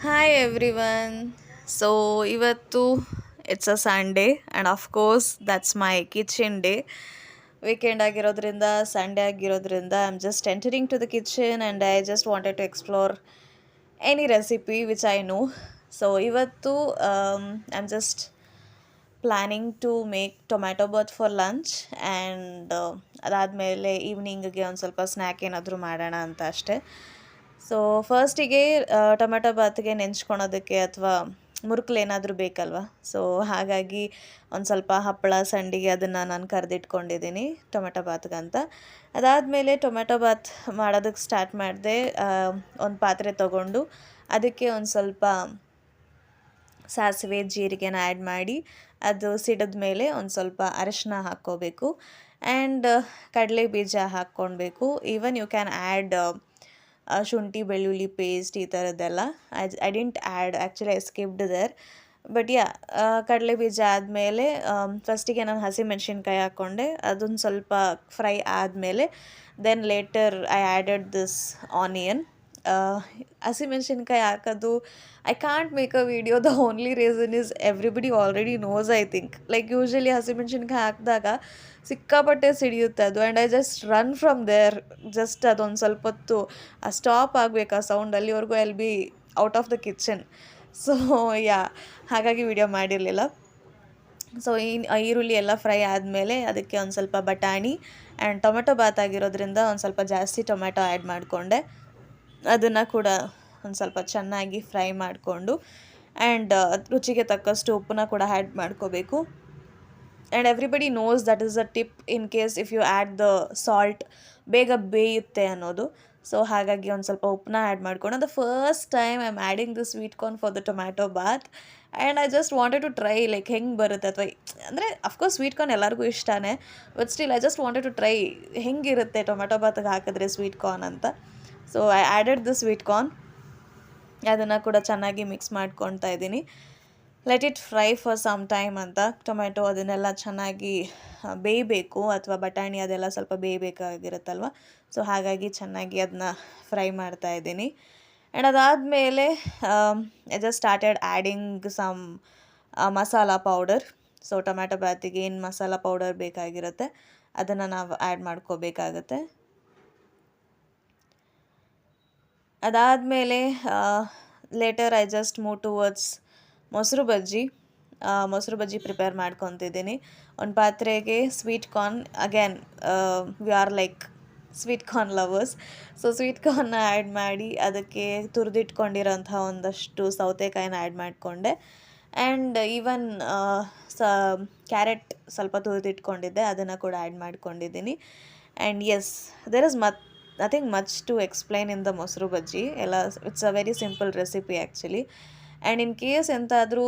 Hi everyone. So ಇವತ್ತು it's a Sunday and of course that's my kitchen day. Weekend ಆಗಿರೋದ್ರಿಂದ Sunday ಆಗಿರೋದ್ರಿಂದ I am just entering to the kitchen and I just wanted to explore any recipe which I know. So ಇವತ್ತು I am just planning to make tomato bath for lunch and ಅದಾದಮೇಲೆ ಈವ್ನಿಂಗಿಗೆ ಒಂದು ಸ್ವಲ್ಪ snack ಏನಾದರೂ ಮಾಡೋಣ ಅಂತ ಅಷ್ಟೇ. ಸೊ ಫಸ್ಟಿಗೆ ಟೊಮೆಟೊ ಬಾತ್ಗೆ ನೆಂಚ್ಕೊಳೋದಕ್ಕೆ ಅಥವಾ ಮುರುಕಲು ಏನಾದರೂ ಬೇಕಲ್ವ. ಸೊ ಹಾಗಾಗಿ ಒಂದು ಸ್ವಲ್ಪ ಹಪ್ಪಳ ಸಂಡಿಗೆ ಅದನ್ನು ನಾನು ಕರೆದಿಟ್ಕೊಂಡಿದ್ದೀನಿ ಟೊಮೆಟೊ ಬಾತ್ಗಂತ. ಅದಾದಮೇಲೆ ಟೊಮೆಟೊ ಬಾತ್ ಮಾಡೋದಕ್ಕೆ ಸ್ಟಾರ್ಟ್ ಮಾಡಿದೆ. ಒಂದು ಪಾತ್ರೆ ತೊಗೊಂಡು ಅದಕ್ಕೆ ಒಂದು ಸ್ವಲ್ಪ ಸಾಸಿವೆ ಜೀರಿಗೆನ ಆ್ಯಡ್ ಮಾಡಿ ಅದು ಸಿಡಿದ ಮೇಲೆ ಒಂದು ಸ್ವಲ್ಪ ಅರಿಶಿನ ಹಾಕ್ಕೋಬೇಕು ಆ್ಯಂಡ್ ಕಡಲೆ ಬೀಜ ಹಾಕ್ಕೊಳ್ಬೇಕು. ಈವನ್ ಯು ಕ್ಯಾನ್ ಆ್ಯಡ್ ಶುಂಠಿ ಬೆಳ್ಳುಳ್ಳಿ ಪೇಸ್ಟ್ ಈ ಥರದ್ದೆಲ್ಲ. I didn't add actually I skipped there. But yeah ಕಡಲೆ ಬೀಜ ಆದಮೇಲೆ ಫಸ್ಟಿಗೆ ನಾನು ಹಸಿಮೆಣ್ಸಿನ್ಕಾಯಿ ಹಾಕ್ಕೊಂಡೆ. ಅದೊಂದು ಸ್ವಲ್ಪ ಫ್ರೈ ಆದಮೇಲೆ then later I added this onion. ಹಸಿಮೆಣ್ಸಿನ್ಕಾಯಿ ಹಾಕೋದು I can't make a video. The only reason is everybody already knows I think. Like usually ಹಸಿಮೆಣ್ಸಿನ್ಕಾಯಿ ಹಾಕಿದಾಗ ಸಿಕ್ಕಾಪಟ್ಟೆ ಸಿಡಿಯುತ್ತೆ ಅದು and I just run from there. Just ಅದೊಂದು ಸ್ವಲ್ಪ ಹೊತ್ತು ಸ್ಟಾಪ್ ಆಗಬೇಕು ಆ ಸೌಂಡ್, ಅಲ್ಲಿವರೆಗೂ I will be out of the kitchen. So yeah ಹಾಗಾಗಿ ವಿಡಿಯೋ ಮಾಡಿರಲಿಲ್ಲ. ಸೊ ಈರುಳ್ಳಿ ಎಲ್ಲ ಫ್ರೈ ಆದಮೇಲೆ ಅದಕ್ಕೆ ಒಂದು ಸ್ವಲ್ಪ ಬಟಾಣಿ ಆ್ಯಂಡ್ ಟೊಮೆಟೊ ಬಾತ್ ಆಗಿರೋದ್ರಿಂದ ಒಂದು ಸ್ವಲ್ಪ ಜಾಸ್ತಿ ಟೊಮೆಟೊ ಆ್ಯಡ್ ಮಾಡಿಕೊಂಡೆ. ಅದನ್ನು ಕೂಡ ಒಂದು ಸ್ವಲ್ಪ ಚೆನ್ನಾಗಿ ಫ್ರೈ ಮಾಡಿಕೊಂಡು ಆ್ಯಂಡ್ ರುಚಿಗೆ ತಕ್ಕಷ್ಟು ಉಪ್ಪನ್ನ ಕೂಡ ಆ್ಯಡ್ ಮಾಡ್ಕೋಬೇಕು. And everybody knows that is a tip in case if you add the salt ಬೇಗ ಬೇಯುತ್ತೆ ಅನ್ನೋದು. ಸೊ ಹಾಗಾಗಿ ಒಂದು ಸ್ವಲ್ಪ ಉಪ್ಪನ್ನ ಆ್ಯಡ್ ಮಾಡ್ಕೊಂಡು the first time I am adding the sweet corn for the tomato bath and I just wanted to try like ಹೆಂಗೆ ಬರುತ್ತೆ ಅಥವಾ ಅಂದರೆ ಅಫ್ಕೋರ್ಸ್ ಸ್ವೀಟ್ ಕಾರ್ನ್ ಎಲ್ಲರಿಗೂ ಇಷ್ಟನೇ. But still I just wanted to try ಹೆಂಗಿರುತ್ತೆ ಟೊಮ್ಯಾಟೊ ಬಾತ್ಗೆ ಹಾಕಿದ್ರೆ ಸ್ವೀಟ್ ಕಾರ್ನ್ ಅಂತ. So I added the sweet corn. ಅದನ್ನು ಕೂಡ ಚೆನ್ನಾಗಿ ಮಿಕ್ಸ್ ಮಾಡ್ಕೊಳ್ತಾ ಇದ್ದೀನಿ. Let it fry for some time ಅಂತ. ಟೊಮೆಟೊ ಅದನ್ನೆಲ್ಲ ಚೆನ್ನಾಗಿ ಬೇಯಬೇಕು ಅಥವಾ ಬಟಾಣಿ ಅದೆಲ್ಲ ಸ್ವಲ್ಪ ಬೇಯಬೇಕಾಗಿರುತ್ತಲ್ವ. ಸೊ ಹಾಗಾಗಿ ಚೆನ್ನಾಗಿ ಅದನ್ನ ಫ್ರೈ ಮಾಡ್ತಾ ಇದ್ದೀನಿ. ಆ್ಯಂಡ್ ಅದಾದಮೇಲೆ I just started adding some masala powder. So tomato ಬಾತಿಗೆ ಏನು ಮಸಾಲ ಪೌಡರ್ ಬೇಕಾಗಿರುತ್ತೆ ಅದನ್ನು ನಾವು ಆ್ಯಡ್ ಮಾಡ್ಕೋಬೇಕಾಗತ್ತೆ. ಅದಾದಮೇಲೆ later I just move towards mosaru bajji. ಮೊಸರು ಬಜ್ಜಿ ಪ್ರಿಪೇರ್ ಮಾಡ್ಕೊತಿದ್ದೀನಿ. ಒಂದು ಪಾತ್ರೆಗೆ sweet corn, again we are like sweet corn lovers. So sweet ಕಾರ್ನ್ನ ಆ್ಯಡ್ ಮಾಡಿ ಅದಕ್ಕೆ ತುರಿದಿಟ್ಕೊಂಡಿರೋಂಥ ಒಂದಷ್ಟು ಸೌತೆಕಾಯಿನ ಆ್ಯಡ್ ಮಾಡಿಕೊಂಡೆ ಆ್ಯಂಡ್ ಈವನ್ ಕ್ಯಾರೆಟ್ ಸ್ವಲ್ಪ ತುರಿದಿಟ್ಕೊಂಡಿದ್ದೆ ಅದನ್ನು ಕೂಡ ಆ್ಯಡ್ ಮಾಡ್ಕೊಂಡಿದ್ದೀನಿ. And yes, there is nothing much to explain in the ಮೊಸರು ಬಜ್ಜಿ ಎಲ್ಲ. It's a very simple recipe actually. And in case ಎಂತಾದರೂ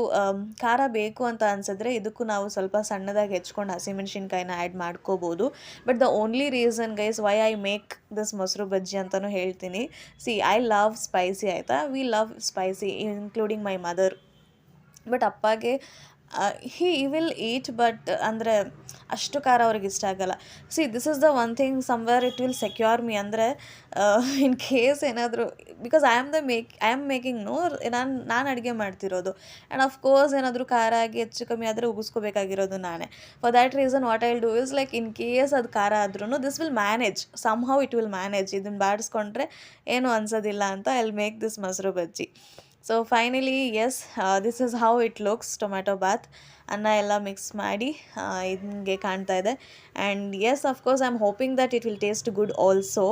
ಖಾರ ಬೇಕು ಅಂತ ಅನಿಸಿದ್ರೆ ಇದಕ್ಕೂ ನಾವು ಸ್ವಲ್ಪ ಸಣ್ಣದಾಗಿ ಹೆಚ್ಕೊಂಡು ಹಸಿಮೆಣ್ಸಿನ್ಕಾಯಿನ ಆ್ಯಡ್ ಮಾಡ್ಕೋಬೋದು. But the only reason guys why I make this mosaru ಬಜ್ಜಿ ಅಂತಲೂ ಹೇಳ್ತೀನಿ. ಸಿ ಐ ಲವ್ ಸ್ಪೈಸಿ, ಆಯಿತಾ. We love spicy including my mother. But ಅಪ್ಪಗೆ ಹಿ ವಿಲ್ ಈಟ್, ಬಟ್ ಅಂದರೆ ಅಷ್ಟು ಖಾರ ಅವ್ರಿಗೆ ಇಷ್ಟ ಆಗಲ್ಲ. See this is the one thing somewhere it will secure me. ಅಂದರೆ ಇನ್ ಕೇಸ್ ಏನಾದರೂ ಬಿಕಾಸ್ ಐ ಆಮ್ ಮೇಕಿಂಗ್ ನಾನು ಅಡುಗೆ ಮಾಡ್ತಿರೋದು ಆ್ಯಂಡ್ ಅಫ್ಕೋರ್ಸ್ ಏನಾದರೂ ಖಾರ ಆಗಿ ಹೆಚ್ಚು ಕಮ್ಮಿ ಆದರೆ ಉಗಿಸ್ಕೋಬೇಕಾಗಿರೋದು ನಾನೇ. For that reason what I will do is like in case ಅದು ಖಾರ ಆದ್ರೂ this will manage somehow it will manage. ಇದನ್ನು ಬಾಡಿಸ್ಕೊಂಡ್ರೆ ಏನೂ ಅನ್ಸೋದಿಲ್ಲ ಅಂತ I will make this mosaru bajji. So finally yes, this is how it looks tomato bath. ಅನ್ನ ಎಲ್ಲ ಮಿಕ್ಸ್ ಮಾಡಿ ಹಿಂಗೆ ಕಾಣ್ತಾ ಇದೆ. And yes, of course I am hoping that it will taste good also.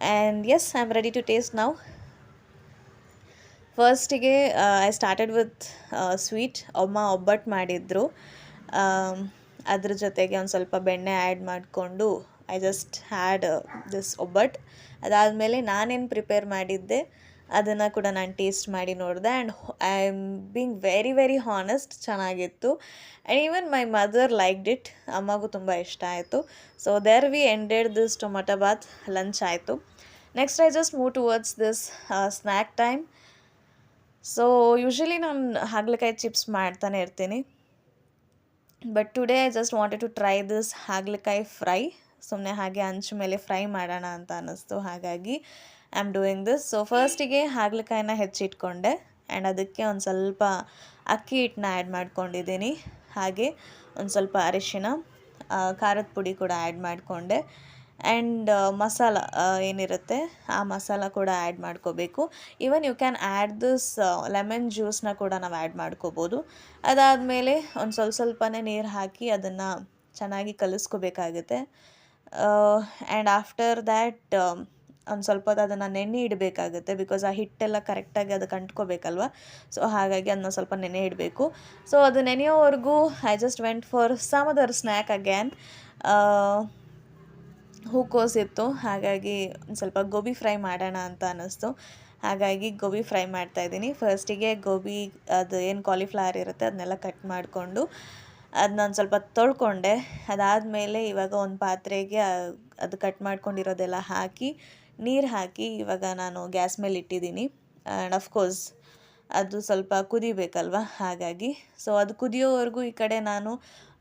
And yes, I am ready to taste now. ಫಸ್ಟಿಗೆ I started with sweet. ಅಮ್ಮ ಒಬ್ಬಟ್ಟು ಮಾಡಿದ್ರು. ಅದ್ರ ಜೊತೆಗೆ ಒಂದು ಸ್ವಲ್ಪ ಬೆಣ್ಣೆ ಆ್ಯಡ್ ಮಾಡಿಕೊಂಡು ಐ ಜಸ್ಟ್ ಹ್ಯಾಡ್ ದಿಸ್ ಒಬ್ಬಟ್ಟು. ಅದಾದಮೇಲೆ ನಾನೇನು ಪ್ರಿಪೇರ್ ಮಾಡಿದ್ದೆ ಅದನ್ನು ಕೂಡ ನಾನು ಟೇಸ್ಟ್ ಮಾಡಿ ನೋಡಿದೆ and I am being very very honest, ಚೆನ್ನಾಗಿತ್ತು. And even my mother liked it. ಅಮ್ಮಗೂ ತುಂಬ ಇಷ್ಟ ಆಯಿತು. So there we ended this tomato bath. Lunch ಆಯಿತು. Next I just move towards this snack time. So usually ನಾನು ಹಾಗಲಕಾಯಿ ಚಿಪ್ಸ್ ಮಾಡ್ತಾನೆ ಇರ್ತೀನಿ. But today I just wanted to try this ಹಾಗಲಕಾಯಿ ಫ್ರೈ. ಸುಮ್ಮನೆ ಹಾಗೆ ಹಂಚು ಮೇಲೆ ಫ್ರೈ ಮಾಡೋಣ ಅಂತ ಅನ್ನಿಸ್ತು, ಹಾಗಾಗಿ I am doing this. So ಫಸ್ಟಿಗೆ ಹಾಗಲಕಾಯಿನ ಹೆಚ್ಚಿಟ್ಕೊಂಡೆ. ಆ್ಯಂಡ್ ಅದಕ್ಕೆ ಒಂದು ಸ್ವಲ್ಪ ಅಕ್ಕಿ ಹಿಟ್ಟನ್ನ ಆ್ಯಡ್ ಮಾಡ್ಕೊಂಡಿದ್ದೀನಿ. ಹಾಗೆ ಒಂದು ಸ್ವಲ್ಪ ಅರಿಶಿನ, ಖಾರದ ಪುಡಿ ಕೂಡ ಆ್ಯಡ್ ಮಾಡಿಕೊಂಡೆ. ಆ್ಯಂಡ್ ಮಸಾಲ ಏನಿರುತ್ತೆ ಆ ಮಸಾಲ ಕೂಡ ಆ್ಯಡ್ ಮಾಡ್ಕೋಬೇಕು. Even you can add this lemon ಜ್ಯೂಸನ್ನ ಕೂಡ ನಾವು ಆ್ಯಡ್ ಮಾಡ್ಕೋಬೋದು. ಅದಾದಮೇಲೆ ಒಂದು ಸ್ವಲ್ಪನೇ ನೀರು ಹಾಕಿ ಅದನ್ನು ಚೆನ್ನಾಗಿ ಕಲಿಸ್ಕೋಬೇಕಾಗುತ್ತೆ. ಆ್ಯಂಡ್ ಆಫ್ಟರ್ ದ್ಯಾಟ್ ಒಂದು ಸ್ವಲ್ಪ ಹೊತ್ತು ಅದನ್ನು ನೆನೆ ಇಡಬೇಕಾಗುತ್ತೆ, ಬಿಕಾಸ್ ಆ ಹಿಟ್ಟೆಲ್ಲ ಕರೆಕ್ಟಾಗಿ ಅದಕ್ಕೆ ಅಂಟ್ಕೋಬೇಕಲ್ವ. ಸೊ ಹಾಗಾಗಿ ಅದನ್ನ ಸ್ವಲ್ಪ ನೆನೆ ಇಡಬೇಕು. ಸೊ ಅದು ನೆನೆಯೋವರೆಗೂ I just went for some other snack again. ಹೂಕೋಸಿತ್ತು, ಹಾಗಾಗಿ ಒಂದು ಸ್ವಲ್ಪ ಗೋಬಿ ಫ್ರೈ ಮಾಡೋಣ ಅಂತ ಅನ್ನಿಸ್ತು. ಹಾಗಾಗಿ ಗೋಬಿ ಫ್ರೈ ಮಾಡ್ತಾಯಿದ್ದೀನಿ. ಫಸ್ಟಿಗೆ ಗೋಬಿ ಅದು ಏನು ಕಾಲಿಫ್ಲವರ್ ಇರುತ್ತೆ ಅದನ್ನೆಲ್ಲ ಕಟ್ ಮಾಡಿಕೊಂಡು ಅದನ್ನ ಒಂದು ಸ್ವಲ್ಪ ತೊಳ್ಕೊಂಡೆ. ಅದಾದಮೇಲೆ ಇವಾಗ ಒಂದು ಪಾತ್ರೆಗೆ ಅದು ಕಟ್ ಮಾಡ್ಕೊಂಡಿರೋದೆಲ್ಲ ಹಾಕಿ ನೀರು ಹಾಕಿ ಇವಾಗ ನಾನು ಗ್ಯಾಸ್ ಮೇಲೆ ಇಟ್ಟಿದ್ದೀನಿ. ಆ್ಯಂಡ್ ಅಫ್ಕೋರ್ಸ್ ಅದು ಸ್ವಲ್ಪ ಕುದಿಬೇಕಲ್ವ, ಹಾಗಾಗಿ ಸೊ ಅದು ಕುದಿಯೋವರೆಗೂ ಈ ಕಡೆ ನಾನು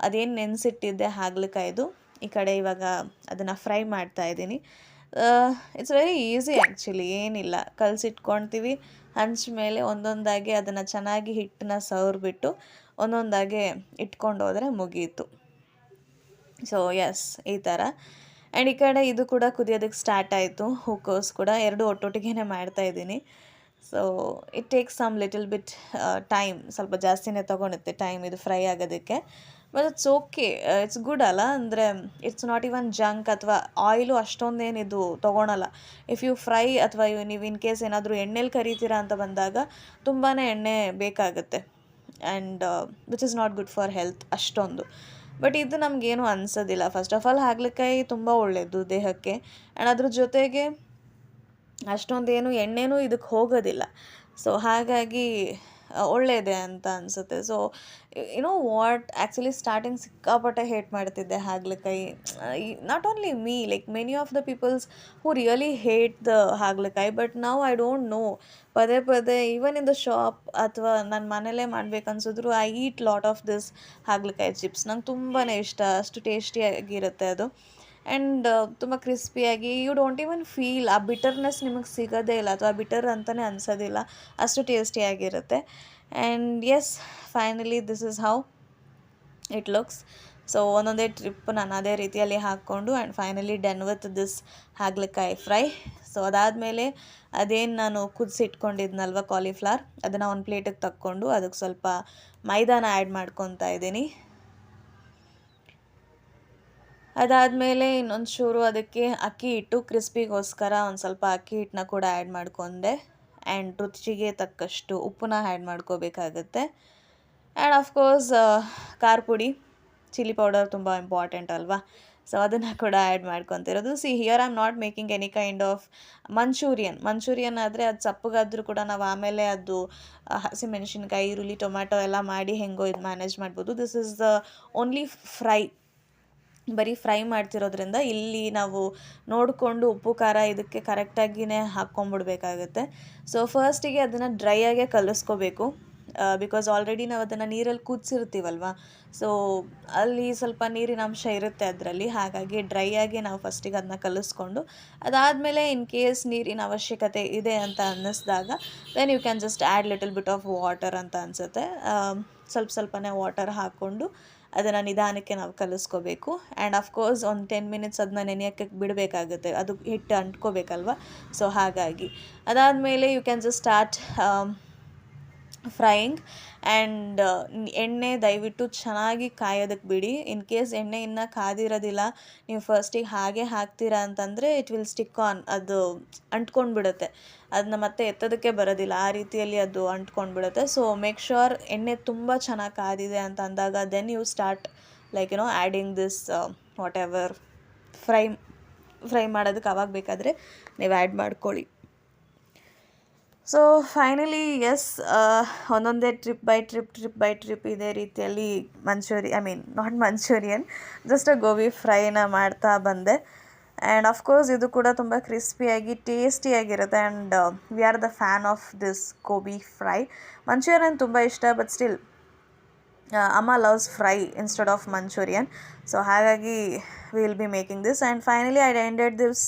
ಅದೇನು ನೆನೆಸಿಟ್ಟಿದ್ದೆ ಹಾಗಲಕಾಯ್ದು, ಈ ಕಡೆ ಇವಾಗ ಅದನ್ನು ಫ್ರೈ ಮಾಡ್ತಾಯಿದ್ದೀನಿ. ಇಟ್ಸ್ ವೆರಿ ಈಸಿ ಆ್ಯಕ್ಚುಲಿ, ಏನಿಲ್ಲ, ಕಲಸಿಟ್ಕೊಳ್ತೀವಿ, ಹಂಚ ಮೇಲೆ ಒಂದೊಂದಾಗಿ ಅದನ್ನು ಚೆನ್ನಾಗಿ ಹಿಟ್ಟನ್ನ ಸವರ್ಬಿಟ್ಟು ಒಂದೊಂದಾಗೆ ಇಟ್ಕೊಂಡು ಹೋದರೆ ಮುಗೀತು. ಸೊ ಎಸ್, ಈ ಥರ. ಆ್ಯಂಡ್ ಈ ಕಡೆ ಇದು ಕೂಡ ಕುದಿಯೋದಕ್ಕೆ ಸ್ಟಾರ್ಟ್ ಆಯಿತು. ಹೂಕೋಸ್ ಕೂಡ ಎರಡು ಒಟ್ಟೊಟ್ಟಿಗೆ ಮಾಡ್ತಾಯಿದ್ದೀನಿ. So it takes some little bit time, ಸ್ವಲ್ಪ ಜಾಸ್ತಿನೇ ತೊಗೊಳುತ್ತೆ ಟೈಮ್ ಇದು ಫ್ರೈ ಆಗೋದಕ್ಕೆ. But it's okay, it's good ಅಲ್ಲ. ಅಂದರೆ ಇಟ್ಸ್ ನಾಟ್ ಇವನ್ ಜಂಕ್, ಅಥವಾ ಆಯಿಲು ಅಷ್ಟೊಂದೇನಿದು ತೊಗೊಳಲ್ಲ. ಇಫ್ ಯು ಫ್ರೈ ಅಥವಾ ನೀವು ಇನ್ ಕೇಸ್ ಏನಾದರೂ ಎಣ್ಣೆಲಿ ಕರಿತೀರಾ ಅಂತ ಬಂದಾಗ ತುಂಬಾ ಎಣ್ಣೆ ಬೇಕಾಗುತ್ತೆ. And which is not good for health ಅಷ್ಟೊಂದು. ಬಟ್ ಇದು ನಮಗೇನು ಅನಿಸೋದಿಲ್ಲ. ಫಸ್ಟ್ ಆಫ್ ಆಲ್ ಹಾಗಲಕಾಯಿ ತುಂಬ ಒಳ್ಳೆಯದು ದೇಹಕ್ಕೆ. ಆ್ಯಂಡ್ ಅದ್ರ ಜೊತೆಗೆ ಅಷ್ಟೊಂದೇನು ಎಣ್ಣೆನೂ ಇದಕ್ಕೆ ಹೋಗೋದಿಲ್ಲ. ಸೊ ಹಾಗಾಗಿ ಒಳ್ಳೆಯದೇ ಅಂತ ಅನಿಸುತ್ತೆ. So know what, actually starting ಸಿಕ್ಕಾಪಟ್ಟೆ ಹೇಟ್ ಮಾಡ್ತಿದ್ದೆ ಹಾಗಲಕಾಯಿ. Not only me, like many of the peoples who really hate the ಹಾಗಲಕಾಯಿ. But now I don't know, ಪದೇ ಪದೇ ಈವನ್ ಇನ್ ದ ಶಾಪ್ ಅಥವಾ ನನ್ನ ಮನೇಲೇ ಮಾಡ್ಬೇಕನ್ಸಿದ್ರು I eat lot of this ಹಾಗಲಕಾಯಿ ಚಿಪ್ಸ್. ನಂಗೆ ತುಂಬಾ ಇಷ್ಟ, ಅಷ್ಟು ಟೇಸ್ಟಿಯಾಗಿರುತ್ತೆ ಅದು. ಆ್ಯಂಡ್ ತುಂಬ ಕ್ರಿಸ್ಪಿಯಾಗಿ, ಯು ಡೋಂಟ್ ಇವನ್ ಫೀಲ್ ಆ ಬಿಟರ್ನೆಸ್ ನಿಮಗೆ ಸಿಗೋದೇ ಇಲ್ಲ, ಅಥವಾ ಬಿಟರ್ ಅಂತಲೇ ಅನಿಸೋದಿಲ್ಲ, ಅಷ್ಟು ಟೇಸ್ಟಿಯಾಗಿರುತ್ತೆ. And yes, finally this is how it looks. So ಒಂದೊಂದೇ ಟ್ರಿಪ್ ನಾನು ಅದೇ ರೀತಿಯಲ್ಲಿ ಹಾಕ್ಕೊಂಡು and finally done with this ಹಾಗಲಕಾಯಿ ಫ್ರೈ. ಸೊ ಅದಾದಮೇಲೆ ಅದೇನು ನಾನು ಕುದಿಸಿಟ್ಕೊಂಡಿದ್ನಲ್ವ ಕಾಲಿಫ್ಲವರ್, ಅದನ್ನು ಒಂದು ಪ್ಲೇಟಿಗೆ ತಕ್ಕೊಂಡು ಅದಕ್ಕೆ ಸ್ವಲ್ಪ ಮೈದಾನ ಆ್ಯಡ್ ಮಾಡ್ಕೊತಾ ಇದ್ದೀನಿ. ಅದಾದಮೇಲೆ ಇನ್ನೊಂದು ಚೂರು ಅದಕ್ಕೆ ಅಕ್ಕಿ ಹಿಟ್ಟು ಕ್ರಿಸ್ಪಿಗೋಸ್ಕರ ಒಂದು ಸ್ವಲ್ಪ ಅಕ್ಕಿ ಹಿಟ್ಟನ್ನ ಕೂಡ ಆ್ಯಡ್ ಮಾಡ್ಕೊಂಡೆ. ಆ್ಯಂಡ್ ರುಚಿಗೆ ತಕ್ಕಷ್ಟು ಉಪ್ಪನ್ನ ಆ್ಯಡ್ ಮಾಡ್ಕೋಬೇಕಾಗತ್ತೆ. ಆ್ಯಂಡ್ ಆಫ್ಕೋರ್ಸ್ ಖಾರ ಪುಡಿ, ಚಿಲ್ಲಿ ಪೌಡರ್ ತುಂಬ ಇಂಪಾರ್ಟೆಂಟ್ ಅಲ್ವಾ. ಸೊ ಅದನ್ನು ಕೂಡ ಆ್ಯಡ್ ಮಾಡ್ಕೊತಿರೋದು. See here I am not making any kind of Manchurian ಆದರೆ ಅದು ಸಪ್ಪಗಾದರೂ ಕೂಡ ನಾವು ಆಮೇಲೆ ಅದು ಹಸಿಮೆಣಸಿನ್ಕಾಯಿ, ಈರುಳ್ಳಿ, ಟೊಮ್ಯಾಟೊ ಎಲ್ಲ ಮಾಡಿ ಹೆಂಗೋ ಇದು ಮ್ಯಾನೇಜ್ ಮಾಡ್ಬೋದು. This is the only fry, ಬರೀ ಫ್ರೈ ಮಾಡ್ತಿರೋದ್ರಿಂದ ಇಲ್ಲಿ ನಾವು ನೋಡಿಕೊಂಡು ಉಪ್ಪು ಖಾರ ಇದಕ್ಕೆ ಕರೆಕ್ಟಾಗಿಯೇ ಹಾಕ್ಕೊಂಬಿಡ್ಬೇಕಾಗತ್ತೆ. ಸೊ ಫಸ್ಟಿಗೆ ಅದನ್ನು ಡ್ರೈಯಾಗೇ ಕಲಿಸ್ಕೋಬೇಕು, ಬಿಕಾಸ್ ಆಲ್ರೆಡಿ ನಾವು ಅದನ್ನು ನೀರಲ್ಲಿ ಕುದಿಸಿರ್ತೀವಲ್ವ. ಸೊ ಅಲ್ಲಿ ಸ್ವಲ್ಪ ನೀರಿನ ಅಂಶ ಇರುತ್ತೆ ಅದರಲ್ಲಿ, ಹಾಗಾಗಿ ಡ್ರೈಯಾಗಿ ನಾವು ಫಸ್ಟಿಗೆ ಅದನ್ನ ಕಲಿಸ್ಕೊಂಡು ಅದಾದಮೇಲೆ ಇನ್ ಕೇಸ್ ನೀರಿನ ಅವಶ್ಯಕತೆ ಇದೆ ಅಂತ ಅನ್ನಿಸ್ದಾಗ then you can just add little bit of water ಅಂತ ಅನಿಸುತ್ತೆ. ಸ್ವಲ್ಪನೇ ವಾಟರ್ ಹಾಕ್ಕೊಂಡು ಅದನ್ನು ನಿಧಾನಕ್ಕೆ ನಾವು ಕಲಿಸ್ಕೋಬೇಕು. ಆ್ಯಂಡ್ ಆಫ್ಕೋರ್ಸ್ ಒಂದು 10 ಮಿನಿಟ್ಸ್ ಅದನ್ನ ನೆನೆಯೋಕ್ಕೆ ಬಿಡಬೇಕಾಗುತ್ತೆ, ಅದು ಹಿಟ್ಟು ಅಂಟ್ಕೋಬೇಕಲ್ವ. ಸೊ ಹಾಗಾಗಿ ಅದಾದಮೇಲೆ you can just start frying. And ಎಣ್ಣೆ ದಯವಿಟ್ಟು ಚೆನ್ನಾಗಿ ಕಾಯೋದಕ್ಕೆ ಬಿಡಿ. ಇನ್ ಕೇಸ್ ಎಣ್ಣೆ ಇನ್ನೂ ಕಾದಿರೋದಿಲ್ಲ, ನೀವು ಫಸ್ಟಿಗೆ ಹಾಗೆ ಹಾಕ್ತೀರಾ ಅಂತಂದರೆ ಇಟ್ ವಿಲ್ ಸ್ಟಿಕ್ ಆನ್, ಅದು ಅಂಟ್ಕೊಂಡು ಬಿಡುತ್ತೆ, ಅದನ್ನ ಮತ್ತೆ ಎತ್ತೋದಕ್ಕೆ ಬರೋದಿಲ್ಲ, ಆ ರೀತಿಯಲ್ಲಿ ಅದು ಅಂಟ್ಕೊಂಡು ಬಿಡುತ್ತೆ. ಸೊ ಮೇಕ್ ಶ್ಯೂರ್ ಎಣ್ಣೆ ತುಂಬ ಚೆನ್ನಾಗಿ ಕಾದಿದೆ ಅಂತ ಅಂದಾಗ then you start like adding this whatever fry ಮಾಡೋದಕ್ಕೆ ಅವಾಗ ಬೇಕಾದರೆ ನೀವು ಆ್ಯಡ್ ಮಾಡ್ಕೊಳ್ಳಿ. ಸೊ ಫೈನಲಿ ಎಸ್, ಒಂದೊಂದೇ ಟ್ರಿಪ್ ಬೈ ಟ್ರಿಪ್ ಇದೇ ರೀತಿಯಲ್ಲಿ ನಾಟ್ ಮಂಚೂರಿಯನ್, ಜಸ್ಟ್ ಗೋಬಿ ಫ್ರೈನ ಮಾಡ್ತಾ ಬಂದೆ. ಆ್ಯಂಡ್ ಆಫ್ಕೋರ್ಸ್ ಇದು ಕೂಡ ತುಂಬ ಕ್ರಿಸ್ಪಿಯಾಗಿ ಟೇಸ್ಟಿಯಾಗಿರುತ್ತೆ. And we are the fan of this gobi fry. Manchurian ತುಂಬ ಇಷ್ಟ, ಬಟ್ ಸ್ಟಿಲ್ ಅಮ್ಮ loves fry instead of Manchurian. So ಹಾಗಾಗಿ we will be making this. And finally I ended this